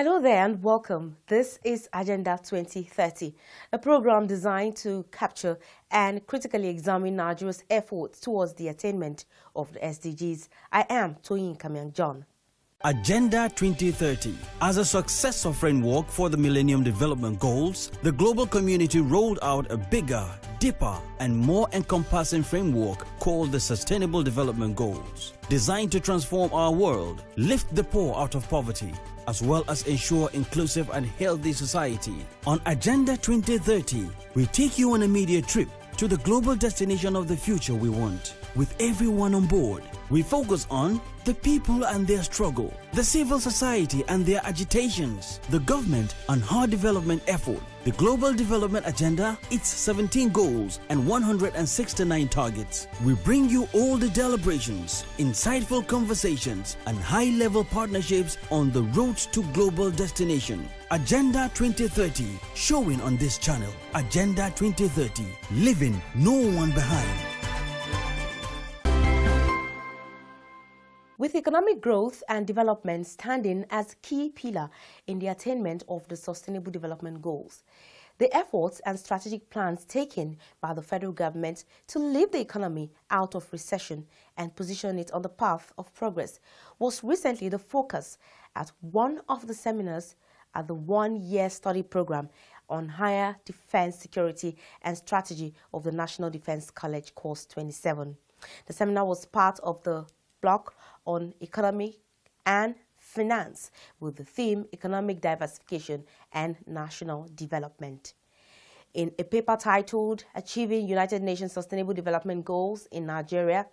Hello there and welcome. This is Agenda 2030, a program designed to capture and critically examine Nigeria's efforts towards the attainment of the SDGs. I am Toyin Kamyang John. Agenda 2030. As a successor framework for the Millennium Development Goals, the global community rolled out a bigger, deeper, and more encompassing framework called the Sustainable Development Goals, designed to transform our world, lift the poor out of poverty, as well as ensure inclusive and healthy society. On Agenda 2030, we take you on a media trip to the global destination of the future we want. With everyone on board, we focus on the people and their struggle, the civil society and their agitations, the government and her development effort, the global development agenda, its 17 goals and 169 targets. We bring you all the deliberations, insightful conversations and high-level partnerships on the road to global destination. Agenda 2030, showing on this channel. Agenda 2030, leaving no one behind. With economic growth and development standing as a key pillar in the attainment of the Sustainable Development Goals, the efforts and strategic plans taken by the federal government to lift the economy out of recession and position it on the path of progress was recently the focus at one of the seminars at the one-year study program on higher defense security and strategy of the National Defense College Course 27. The seminar was part of the block on economy and finance with the theme Economic Diversification and National Development. In a paper titled Achieving United Nations Sustainable Development Goals in Nigeria,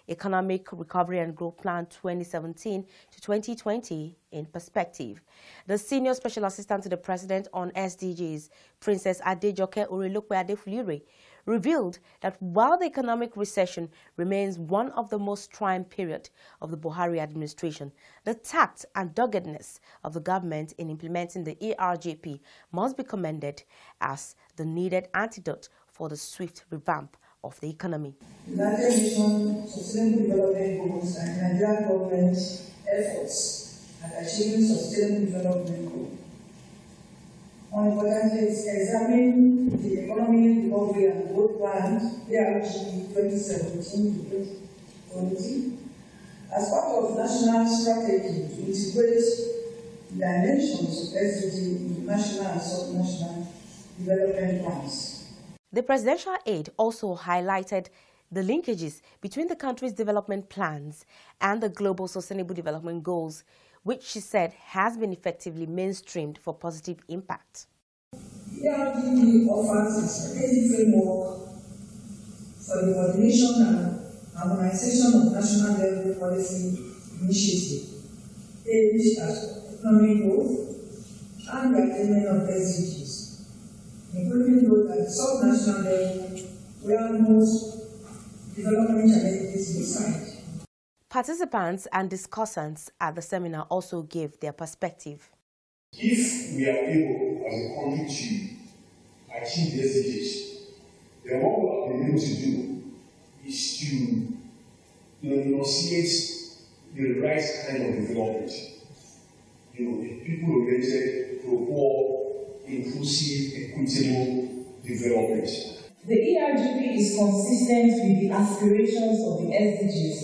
Economic Recovery and Growth Plan 2017 to 2020 in Perspective, the Senior Special Assistant to the President on SDGs, Princess Adejoke Orilokwe Adefulire, revealed that while the economic recession remains one of the most trying periods of the Buhari administration, the tact and doggedness of the government in implementing the ERGP must be commended as the needed antidote for the swift revamp of the economy. United Nations Sustainable Development Goals and Nigerian government efforts at achieving sustainable development goals. More importantly, examine the Economic Recovery and Growth Plan, ERGP 2017 to 2020, as part of national strategy to integrate dimensions of SDG in national and sub-national development plans. The presidential aide also highlighted the linkages between the country's development plans and the Global Sustainable Development Goals, which she said has been effectively mainstreamed for positive impact. The ERGP offers a strategic framework for the coordination and harmonization of national level policy initiatives aimed at economic growth and the attainment of SDGs, including those at sub-national level where most development challenges reside. Participants and discussants at the seminar also gave their perspective. If we are able as a country to achieve the SDGs, then what we have been able to do is to enunciate the right kind of development. A people-oriented, pro-poor, inclusive, equitable development. The ERGP is consistent with the aspirations of the SDGs,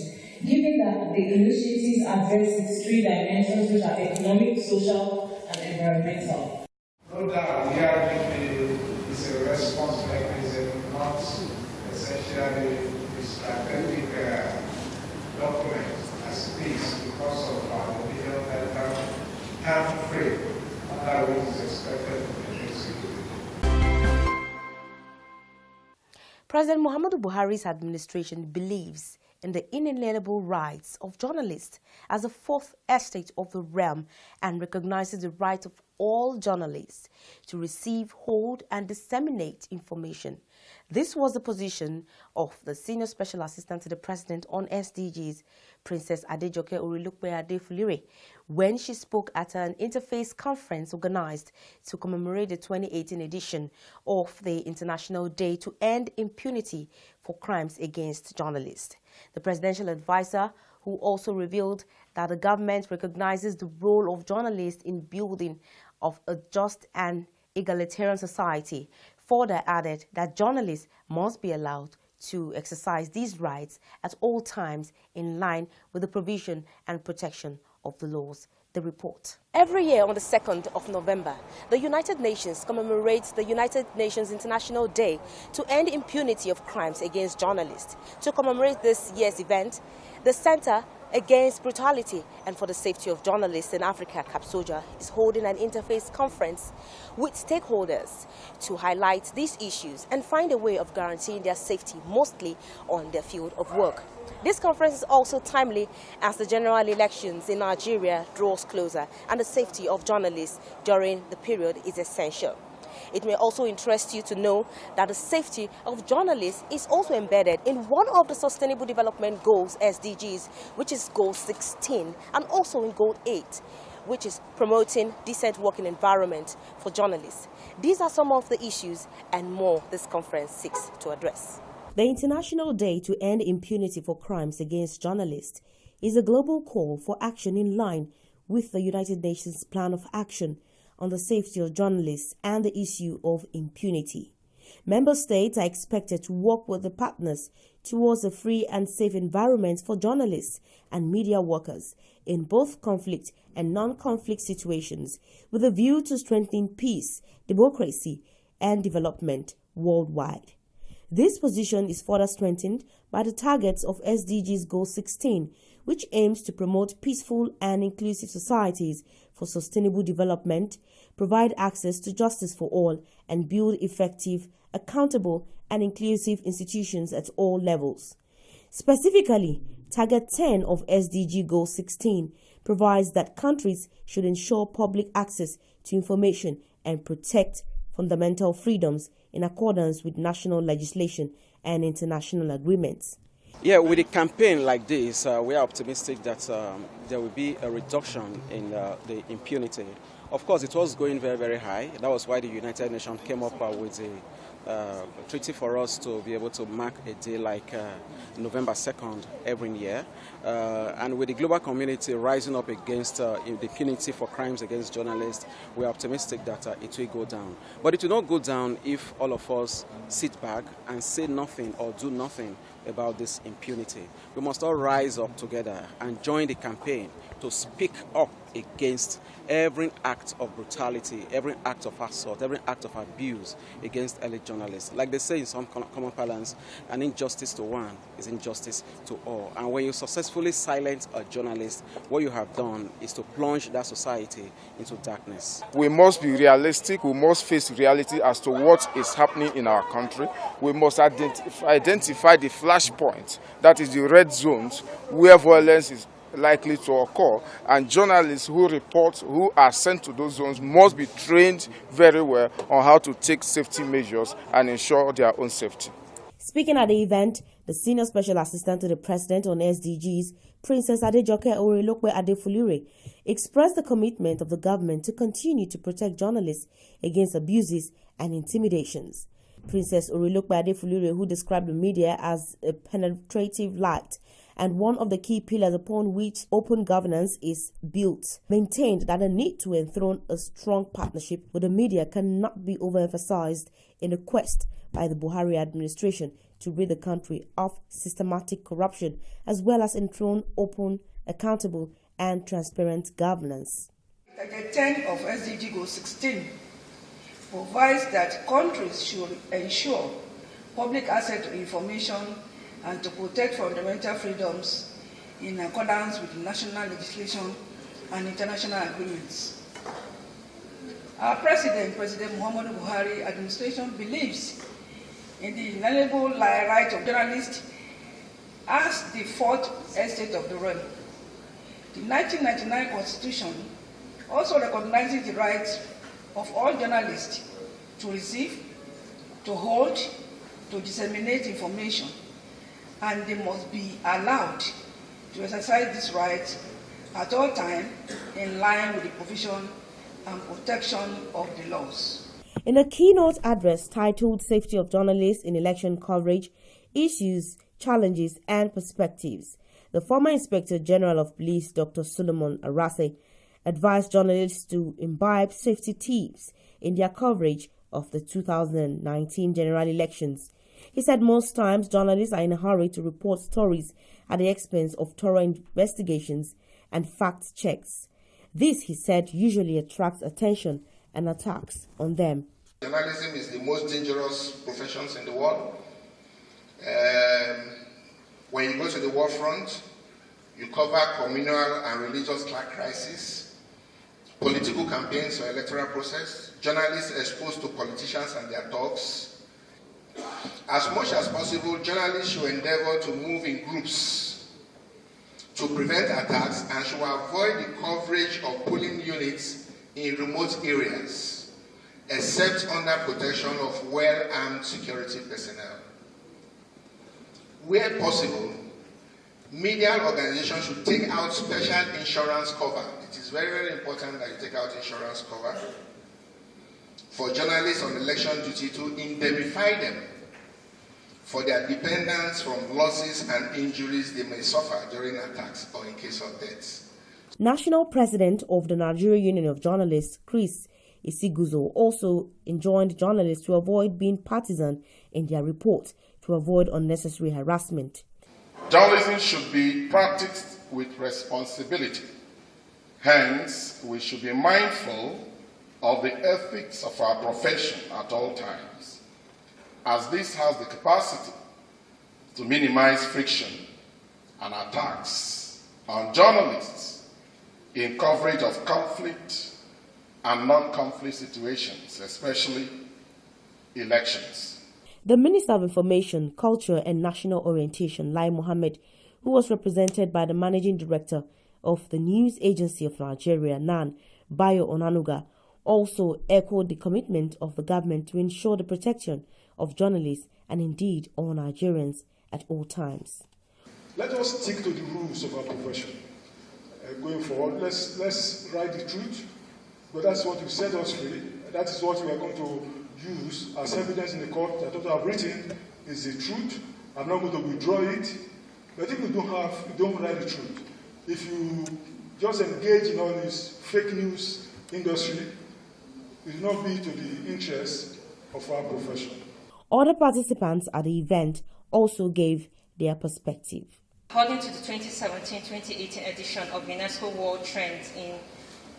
given that the initiatives address its three dimensions, which are economic, social, and environmental. No doubt, the ERGP is a response mechanism, not essentially a strategic document as it is because of the opinion that can free, and that which is expected from the executive. President Muhammadu Buhari's administration believes in the inalienable rights of journalists as a fourth estate of the realm and recognizes the right of all journalists to receive, hold, and disseminate information. This was the position of the Senior Special Assistant to the President on SDGs, Princess Adejoke Orilokwe Adefulire, when she spoke at an interfaith conference organized to commemorate the 2018 edition of the International Day to End Impunity for Crimes Against Journalists. The presidential advisor, who also revealed that the government recognizes the role of journalists in building of a just and egalitarian society. Further added that journalists must be allowed to exercise these rights at all times in line with the provision and protection of the laws. The report. Every year on the 2nd of November, the United Nations commemorates the United Nations International Day to End Impunity of Crimes Against Journalists. To commemorate this year's event, the Center Against Brutality and for the Safety of Journalists in Africa, CABSOJA, is holding an interface conference with stakeholders to highlight these issues and find a way of guaranteeing their safety, mostly on their field of work. This conference is also timely as the general elections in Nigeria draws closer and the safety of journalists during the period is essential. It may also interest you to know that the safety of journalists is also embedded in one of the Sustainable Development Goals, SDGs, which is Goal 16, and also in Goal 8, which is promoting decent working environment for journalists. These are some of the issues and more this conference seeks to address. The International Day to End Impunity for Crimes Against Journalists is a global call for action in line with the United Nations Plan of Action on the safety of journalists and the issue of impunity. Member states are expected to work with the partners towards a free and safe environment for journalists and media workers in both conflict and non-conflict situations, with a view to strengthening peace, democracy, and development worldwide. This position is further strengthened by the targets of SDGs Goal 16, which aims to promote peaceful and inclusive societies for sustainable development, provide access to justice for all, and build effective, accountable, and inclusive institutions at all levels. Specifically, Target 10 of SDG Goal 16 provides that countries should ensure public access to information and protect fundamental freedoms in accordance with national legislation and international agreements. Yeah, with a campaign like this, we are optimistic that there will be a reduction in the impunity. Of course, it was going very, very high. That was why the United Nations came up with a treaty for us to be able to mark a day like November 2nd every year. And with the global community rising up against the impunity for crimes against journalists, we are optimistic that it will go down. But it will not go down if all of us sit back and say nothing or do nothing about this impunity. We must all rise up together and join the campaign to speak up against every act of brutality, every act of assault, every act of abuse against elite journalists. Like they say in some common parlance, an injustice to one is injustice to all. And when you successfully silence a journalist, what you have done is to plunge that society into darkness. We must be realistic. We must face reality as to what is happening in our country. We must identify the flashpoints, that is the red zones, where violence is likely to occur, and journalists who report, who are sent to those zones, must be trained very well on how to take safety measures and ensure their own safety. Speaking at the event, the Senior Special Assistant to the President on SDGs, Princess Adejoke Orelokwe Adefulure, expressed the commitment of the government to continue to protect journalists against abuses and intimidations. Princess Orelokwe Adefulure, who described the media as a penetrative light and one of the key pillars upon which open governance is built, maintained that the need to enthrone a strong partnership with the media cannot be overemphasized in the quest by the Buhari administration to rid the country of systematic corruption, as well as enthrone open, accountable, and transparent governance. Target 10 of SDG Goal 16 provides that countries should ensure public access to information and to protect fundamental freedoms in accordance with national legislation and international agreements. Our President Muhammadu Buhari administration believes in the inalienable right of journalists as the fourth estate of the realm. The 1999 Constitution also recognizes the rights of all journalists to receive, to hold, to disseminate information, and they must be allowed to exercise this right at all times in line with the provision and protection of the laws. In a keynote address titled Safety of Journalists in Election Coverage, Issues, Challenges and Perspectives, The former Inspector General of Police, Dr. Solomon Arase, advised journalists to imbibe safety tips in their coverage of the 2019 general elections. He said most times journalists are in a hurry to report stories at the expense of thorough investigations and fact checks. This, he said, usually attracts attention and attacks on them. Journalism is the most dangerous profession in the world. When you go to the war front, you cover communal and religious crises, political campaigns or electoral process, journalists exposed to politicians and their talks. As much as possible, journalists should endeavor to move in groups to prevent attacks and should avoid the coverage of polling units in remote areas, except under protection of well-armed security personnel. Where possible, media organizations should take out special insurance cover. It is very, very important that you take out insurance cover for journalists on election duty to indemnify them for their dependence from losses and injuries they may suffer during attacks or in case of deaths. National President of the Nigeria Union of Journalists, Chris Isiguzo, also enjoined journalists to avoid being partisan in their report to avoid unnecessary harassment. Journalism should be practiced with responsibility. Hence, we should be mindful of the ethics of our profession at all times, as this has the capacity to minimize friction and attacks on journalists in coverage of conflict and non-conflict situations, especially elections. The Minister of Information, Culture and National Orientation, Lai Mohammed, who was represented by the Managing Director of the News Agency of Nigeria, NAN, Bayo Onanuga, also echoed the commitment of the government to ensure the protection of journalists and indeed all Nigerians at all times. Let us stick to the rules of our profession. Going forward, let's write the truth, but that's what you set us free. That is what we are going to use as evidence in the court that what I've written is the truth. I'm not going to withdraw it. But if you don't write the truth, if you just engage in all this fake news industry, it will not be to the interest of our profession. Other participants at the event also gave their perspective. According to the 2017-2018 edition of UNESCO World Trends in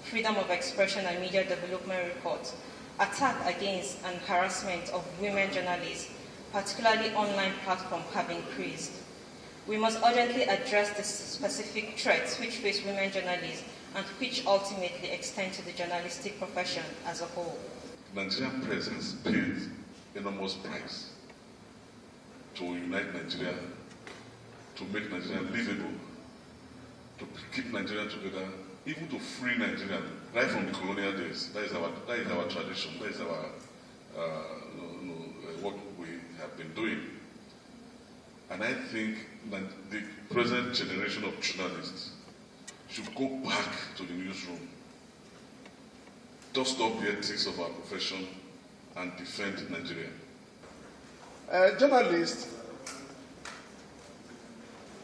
Freedom of Expression and Media Development Report, attack against and harassment of women journalists, particularly online platforms, have increased. We must urgently address the specific threats which face women journalists and which ultimately extend to the journalistic profession as a whole. Nigerian presence pays enormous price to unite Nigeria, to make Nigeria livable, to keep Nigeria together, even to free Nigeria right from the colonial days. That is our tradition. That is our what we have been doing. And I think that the present generation of journalists should go back to the newsroom, dust off the ethics of our profession, and defend Nigeria. Journalist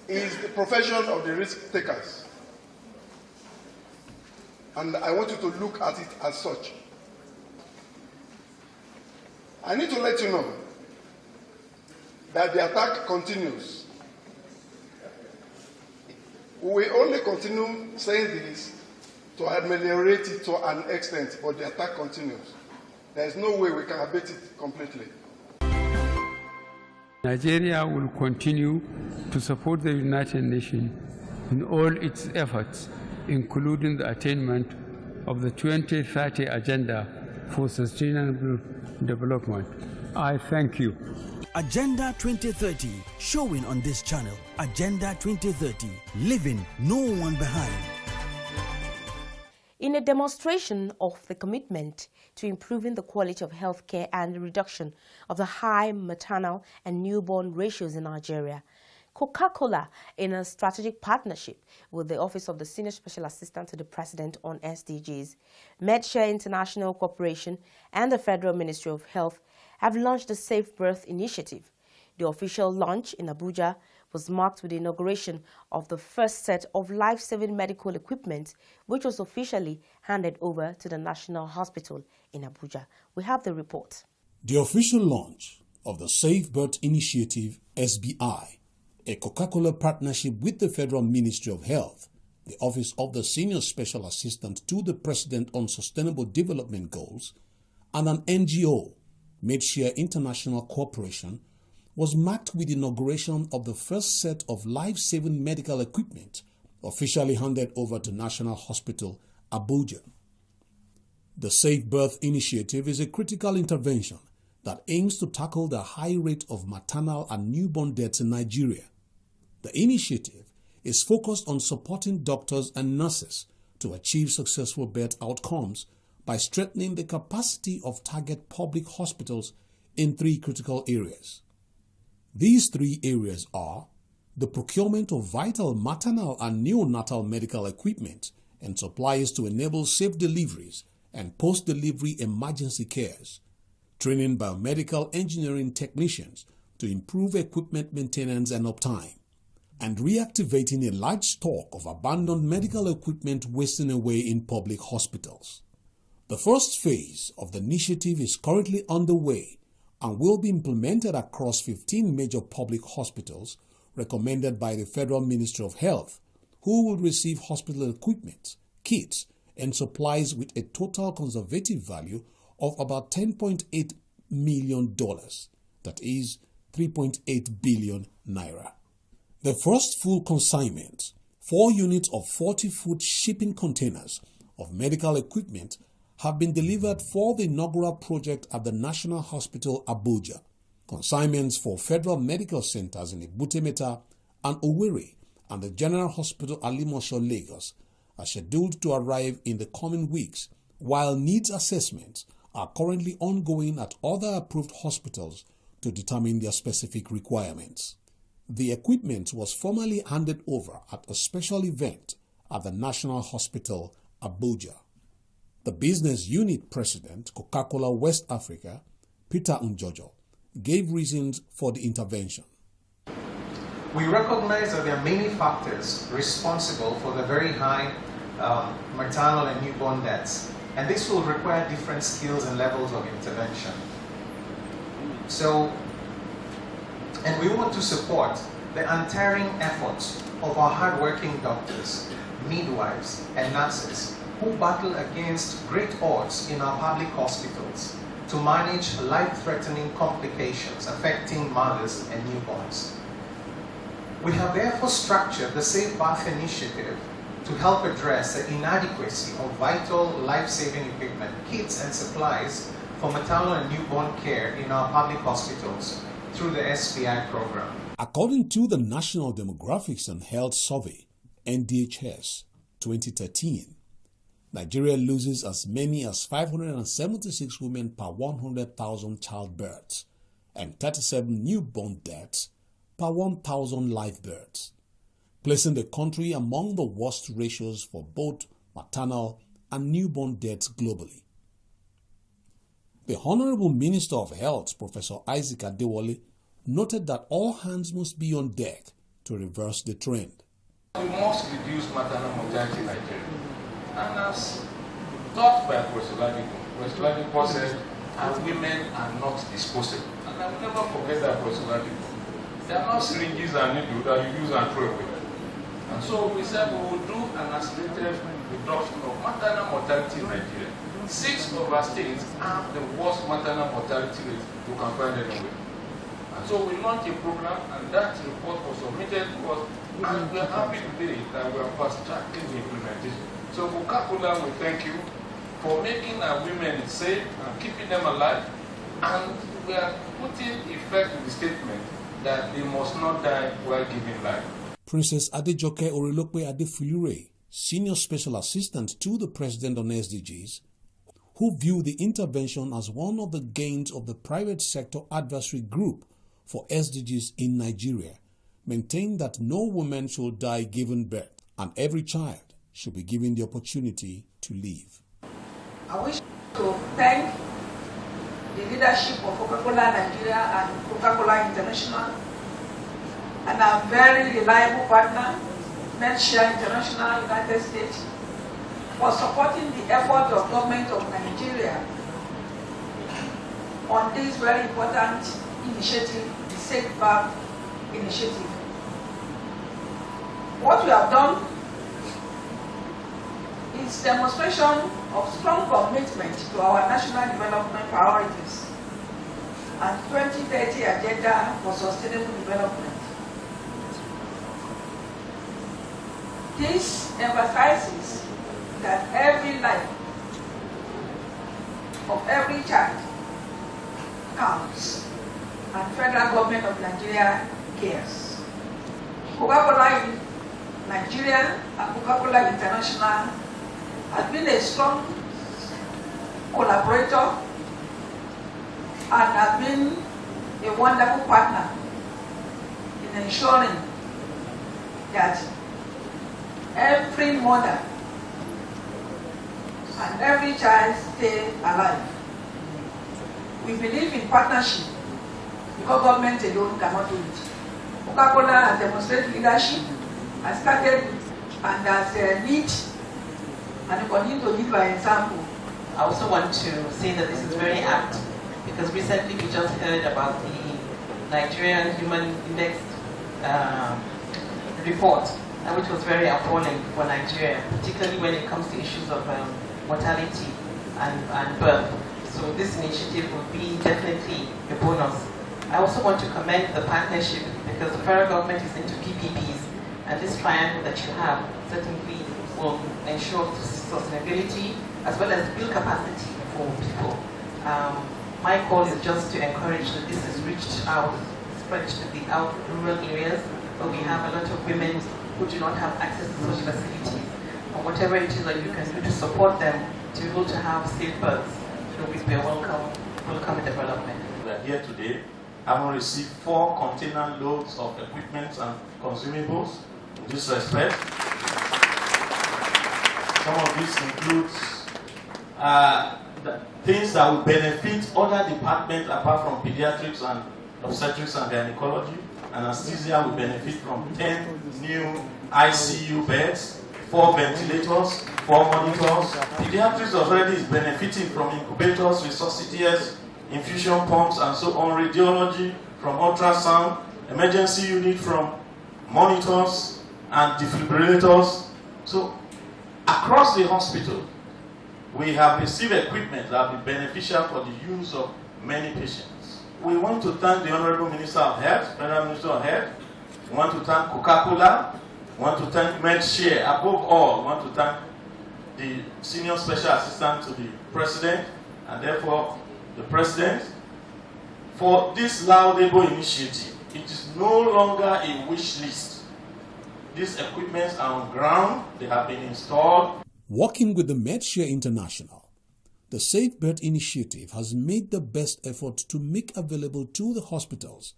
is the profession of the risk takers. And I want you to look at it as such. I need to let you know that the attack continues. We only continue saying this to ameliorate it to an extent, but the attack continues. There is no way we can abate it completely. Nigeria will continue to support the United Nations in all its efforts, including the attainment of the 2030 Agenda for Sustainable Development. I thank you. Agenda 2030, showing on this channel. Agenda 2030, leaving no one behind. In a demonstration of the commitment to improving the quality of healthcare and the reduction of the high maternal and newborn ratios in Nigeria, Coca-Cola, in a strategic partnership with the Office of the Senior Special Assistant to the President on SDGs, MedShare International Corporation, and the Federal Ministry of Health have launched the Safe Birth Initiative. The official launch in Abuja was marked with the inauguration of the first set of life-saving medical equipment, which was officially handed over to the National Hospital in Abuja. We have the report. The official launch of the Safe Birth Initiative, SBI, a Coca-Cola partnership with the Federal Ministry of Health, the Office of the Senior Special Assistant to the President on Sustainable Development Goals, and an NGO, Made-Share International Corporation, was marked with the inauguration of the first set of life-saving medical equipment officially handed over to National Hospital, Abuja. The Safe Birth Initiative is a critical intervention that aims to tackle the high rate of maternal and newborn deaths in Nigeria. The initiative is focused on supporting doctors and nurses to achieve successful birth outcomes by strengthening the capacity of target public hospitals in 3 critical areas. These 3 areas are the procurement of vital maternal and neonatal medical equipment and supplies to enable safe deliveries and post-delivery emergency cares, training biomedical engineering technicians to improve equipment maintenance and uptime, and reactivating a large stock of abandoned medical equipment wasting away in public hospitals. The first phase of the initiative is currently underway and will be implemented across 15 major public hospitals recommended by the Federal Ministry of Health, who will receive hospital equipment, kits, and supplies with a total conservative value of about $10.8 million, that is 3.8 billion naira. The first full consignment, 4 units of 40-foot shipping containers of medical equipment, have been delivered for the inaugural project at the National Hospital, Abuja. Consignments for federal medical centers in Ibutemeta and Owerri and the General Hospital Alimosho, Lagos, are scheduled to arrive in the coming weeks, while needs assessments are currently ongoing at other approved hospitals to determine their specific requirements. The equipment was formally handed over at a special event at the National Hospital, Abuja. The business unit president, Coca-Cola West Africa, Peter Njojo, gave reasons for the intervention. We recognize that there are many factors responsible for the very high maternal and newborn deaths, and this will require different skills and levels of intervention. And we want to support the untiring efforts of our hardworking doctors, midwives, and nurses who battle against great odds in our public hospitals to manage life-threatening complications affecting mothers and newborns. We have therefore structured the Safe Birth Initiative to help address the inadequacy of vital life-saving equipment, kits, and supplies for maternal and newborn care in our public hospitals through the SBI program. According to the National Demographics and Health Survey, NDHS 2013, Nigeria loses as many as 576 women per 100,000 childbirths and 37 newborn deaths per 1,000 live births, placing the country among the worst ratios for both maternal and newborn deaths globally. The Honorable Minister of Health, Professor Isaac Adewale, noted that all hands must be on deck to reverse the trend. We must reduce maternal mortality in Nigeria. And as taught by Professor Ladipo said, our women are not disposable. And I will never forget that, Professor Ladipo. They are not syringes and needles that you use and throw away. And so we said we will do an accelerated reduction of maternal mortality in Nigeria. 6 of our states have the worst maternal mortality rate you can find anywhere. And so we launched a program, and that report was submitted to us, and we are happy today that we are fast-tracking the implementation. So Coca-Cola, we thank you for making our women safe and keeping them alive, and we are putting effect to the statement that they must not die while giving life. Princess Adejoke Orelope Adefulure, Senior Special Assistant to the President on SDGs, who viewed the intervention as one of the gains of the private sector advisory group for SDGs in Nigeria, maintained that no woman should die giving birth and every child should be given the opportunity to live. I wish to thank the leadership of Coca-Cola Nigeria and Coca-Cola International and our very reliable partner, Medshare International, United States, for supporting the effort of government of Nigeria on this very important initiative, the Safeguard Initiative. What we have done is demonstration of strong commitment to our national development priorities and 2030 agenda for sustainable development. This emphasizes that every life of every child counts, and federal government of Nigeria cares. Coca-Cola in Nigeria and Coca-Cola International has been a strong collaborator and has been a wonderful partner in ensuring that every mother and every child stay alive. We believe in partnership because government alone cannot do it. Coca-Cola has demonstrated leadership, has started and has lead, and we continue to lead by example. I also want to say that this is very apt because recently we just heard about the Nigerian Human Index report, which was very appalling for Nigeria, particularly when it comes to issues of mortality and birth. So this initiative will be definitely a bonus. I also want to commend the partnership because the federal government is into PPPs, and this triangle that you have certainly will ensure sustainability as well as build capacity for people. My call is just to encourage that this is reached out, spread to the rural areas where we have a lot of women who do not have access to such facilities, or whatever it is that you can do to support them to be able to have safe births. It will be a welcome development. We are here today, having received 4 container loads of equipment and consumables. In this respect, some of this includes the things that will benefit other departments apart from pediatrics and obstetrics and gynecology. Anesthesia will benefit from 10 new ICU beds, 4 ventilators, 4 monitors. Pediatrics already is benefiting from incubators, resuscitators, infusion pumps, and so on. Radiology from ultrasound, emergency unit from monitors and defibrillators. So across the hospital, we have received equipment that will be beneficial for the use of many patients. We want to thank the Honorable Minister of Health, Federal Minister of Health. We want to thank Coca-Cola. We want to thank Medshare. Above all, we want to thank the Senior Special Assistant to the President, and therefore the President, for this laudable initiative. It is no longer a wish list. These equipments are on ground. They have been installed. Working with the Medshare International, the Safe Birth Initiative has made the best effort to make available to the hospitals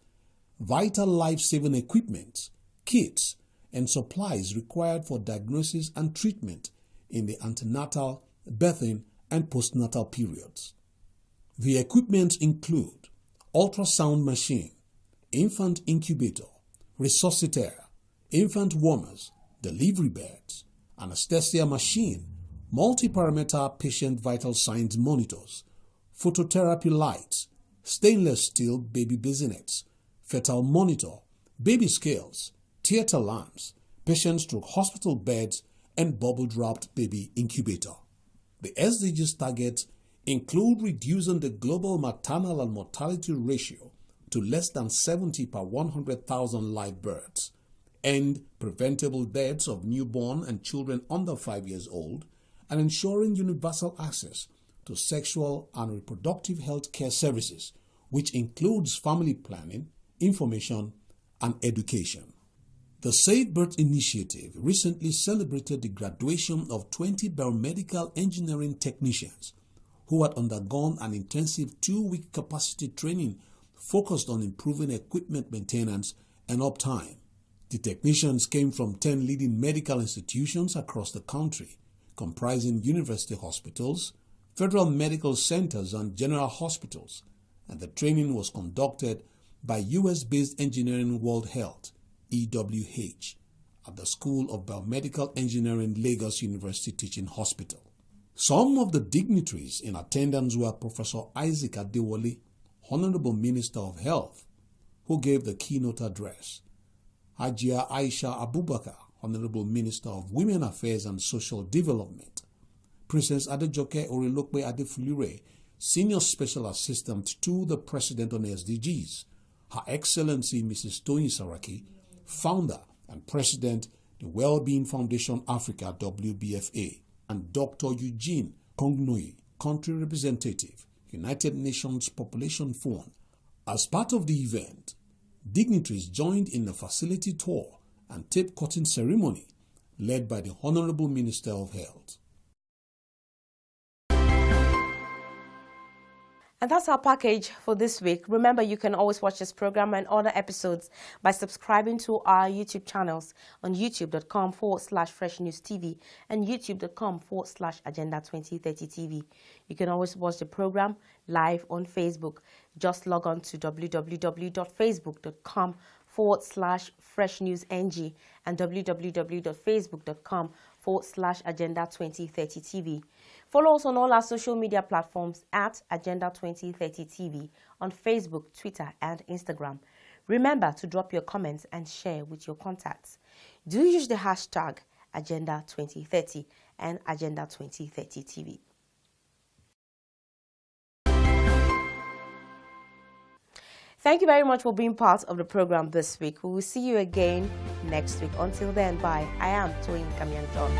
vital life-saving equipment, kits, and supplies required for diagnosis and treatment in the antenatal, birthing, and postnatal periods. The equipment include ultrasound machine, infant incubator, resuscitator, infant warmers, delivery beds, anesthesia machine, multi-parameter patient vital signs monitors, phototherapy lights, stainless steel baby bassinets, fetal monitor, baby scales, theater lamps, patient/hospital beds, and bubble-wrapped baby incubator. The SDGs targets include reducing the global maternal and mortality ratio to less than 70 per 100,000 live births, end preventable deaths of newborn and children under 5 years old, and ensuring universal access to sexual and reproductive health care services, which includes family planning, information, and education. The Safe Birth Initiative recently celebrated the graduation of 20 biomedical engineering technicians who had undergone an intensive 2-week capacity training focused on improving equipment maintenance and uptime. The technicians came from 10 leading medical institutions across the country, comprising university hospitals, federal medical centers, and general hospitals, and the training was conducted by US-based Engineering World Health, EWH, at the School of Biomedical Engineering, Lagos University Teaching Hospital. Some of the dignitaries in attendance were Professor Isaac Adewale, Honorable Minister of Health, who gave the keynote address, Hajia Aisha Abubakar, Honorable Minister of Women Affairs and Social Development, Princess Adejoke Orilokpe Adefulire, Senior Special Assistant to the President on SDGs, Her Excellency Mrs. Toyin Saraki, Founder and President, the Wellbeing Foundation Africa WBFA, and Dr. Eugene Kongnoi, Country Representative, United Nations Population Fund. As part of the event, dignitaries joined in a facility tour and tape cutting ceremony led by the Honorable Minister of Health. And that's our package for this week. Remember, you can always watch this program and other episodes by subscribing to our YouTube channels on youtube.com/FreshNewsTV and youtube.com/Agenda2030TV. You can always watch the program live on Facebook. Just log on to www.facebook.com/FreshNewsNG and www.facebook.com/Agenda2030TV. Follow us on all our social media platforms at Agenda2030TV on Facebook, Twitter, and Instagram. Remember to drop your comments and share with your contacts. Do use the hashtag Agenda2030 and Agenda2030TV. Thank you very much for being part of the program this week. We will see you again next week. Until then, bye. I am Toyin Kamian John.